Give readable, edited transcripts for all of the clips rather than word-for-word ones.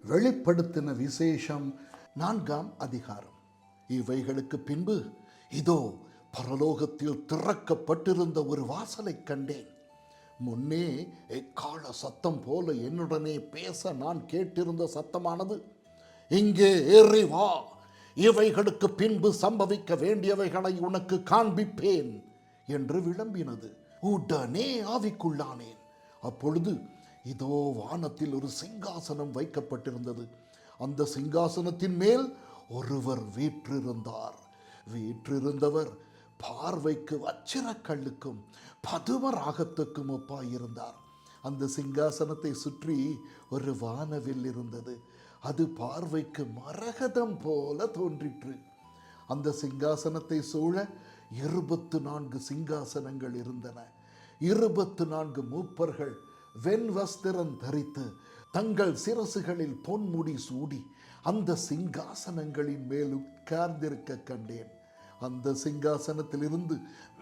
வெளிப்படுத்தின விசேஷம் 4ஆம் அதிகாரம். இவைகளுக்கு பின்பு இதோ பரலோகத்தில் திறக்கப்பட்டிருந்த ஒரு வாசலை கண்டேன். முன்னே எக்கால சத்தம் போல என்னுடனே பேச நான் கேட்டிருந்த சத்தமானது, இங்கே ஏறி வா, இவைகளுக்கு பின்பு சம்பவிக்க வேண்டியவைகளை உனக்கு காண்பிப்பேன் என்று விளம்பினது. உடனே ஆவிக்குள்ளானேன். அப்பொழுது இதோ வானத்தில் ஒரு சிங்காசனம் வைக்கப்பட்டிருந்தது. அந்த சிங்காசனத்தின் மேல் ஒருவர் வீற்றிருந்தார். வீற்றிருந்தவர் பார்வைக்கு வச்சிரக்கல்லுக்கும் பதும ராகத்துக்கும் ஒப்பாயிருந்தார். அந்த சிங்காசனத்தை சுற்றி ஒரு வானவில் இருந்தது. அது பார்வைக்கு மரகதம் போல தோன்றிற்று. அந்த சிங்காசனத்தை சூழ 24 சிங்காசனங்கள் இருந்தன. 24 மூப்பர்கள் வெண்வஸ்திரம் தரித்து தங்கள் சிரசுகளில் பொன்முடி சூடி அந்த சிங்காசனங்களின் மேல் உட்கார்ந்திருக்க கண்டேன். அந்த சிங்காசனத்திலிருந்து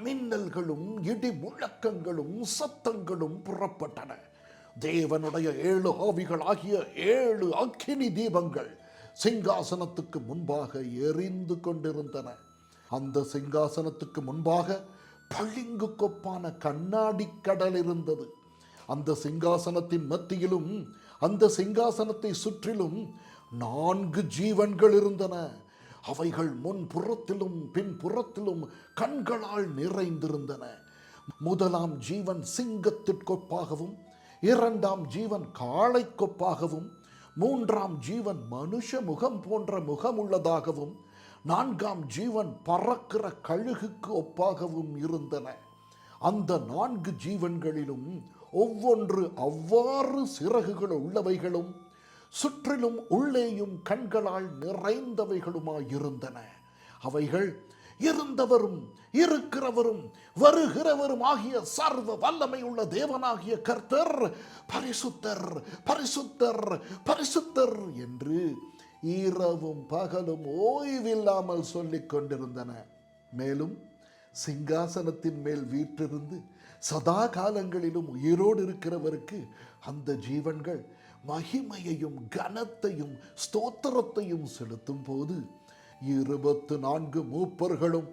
மின்னல்களும் இடி முழக்கங்களும் சத்தங்களும் புறப்பட்டன. தேவனுடைய 7 ஆவிகளாகிய 7 அக்கினி தீபங்கள் சிங்காசனத்துக்கு முன்பாக எரிந்து கொண்டிருந்தன. அந்த சிங்காசனத்துக்கு முன்பாக பளிங்கு கொப்பான கண்ணாடி கடல் இருந்தது. அந்த சிங்காசனத்தின் மத்தியிலும் அந்த சிங்காசனத்தை சுற்றிலும் 4 ஜீவன்கள் இருந்தன. அவைகள் முன்புறத்திலும் பின்புறத்திலும் கண்களால் நிறைந்திருந்தன. முதலாம் ஜீவன் சிங்கத்திற்கொப்பாகவும், 2ஆம் ஜீவன் காளை கொப்பாகவும், 3ஆம் ஜீவன் மனுஷ முகம் போன்ற முகம் உள்ளதாகவும், 4ஆம் ஜீவன் பறக்கிற கழுகுக்கு ஒப்பாகவும் இருந்தன. அந்த 4 ஜீவன்களிலும் ஒவ்வொன்று அவ்வாறு சிறகுகள் உள்ளவைகளும் சுற்றிலும் உள்ளேயும் கண்களால் நிறைந்தவைகளுமாயிருந்தன. அவைகள் இருந்தவரும் இருக்கிறவரும் வருகிறவரும் ஆகிய சர்வ வல்லமை உள்ள தேவனாகிய கர்த்தர் பரிசுத்தர் பரிசுத்தர் பரிசுத்தர் என்று இரவும் பகலும் ஓய்வில்லாமல் சொல்லிக் கொண்டிருந்தன. மேலும் சிங்காசனத்தின் மேல் வீற்றிருந்து சதா காலங்களிலும் உயிரோடு இருக்கிறவருக்கு அந்த ஜீவன்கள் மகிமையையும் கனத்தையும் ஸ்தோத்திரத்தையும் செலுத்தும் போது 24 மூப்பர்களும்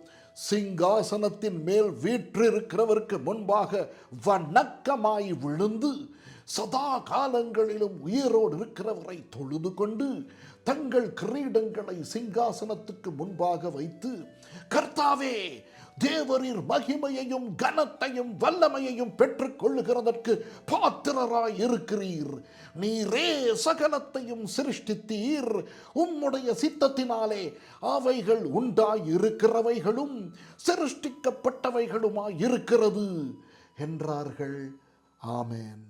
சிங்காசனத்தின் மேல் வீற்றிருக்கிறவருக்கு முன்பாக வணக்கமாய் விழுந்து சதா காலங்களிலும் உயிரோடு இருக்கிறவரை தொழுது கொண்டு தங்கள் கிரீடங்களை சிங்காசனத்துக்கு முன்பாக வைத்து, கர்த்தாவே, தேவரீர் மகிமையையும் கனத்தையும் வல்லமையையும் பெற்றுக் கொள்ளுகிறதற்கு பாத்திரராய் இருக்கிறீர். நீரே சகலத்தையும் சிருஷ்டித்தீர். உம்முடைய சித்தத்தினாலே அவைகள் உண்டாய் இருக்கிறவைகளும் சிருஷ்டிக்கப்பட்டவைகளுமாய் இருக்கிறது என்றார்கள். ஆமென்.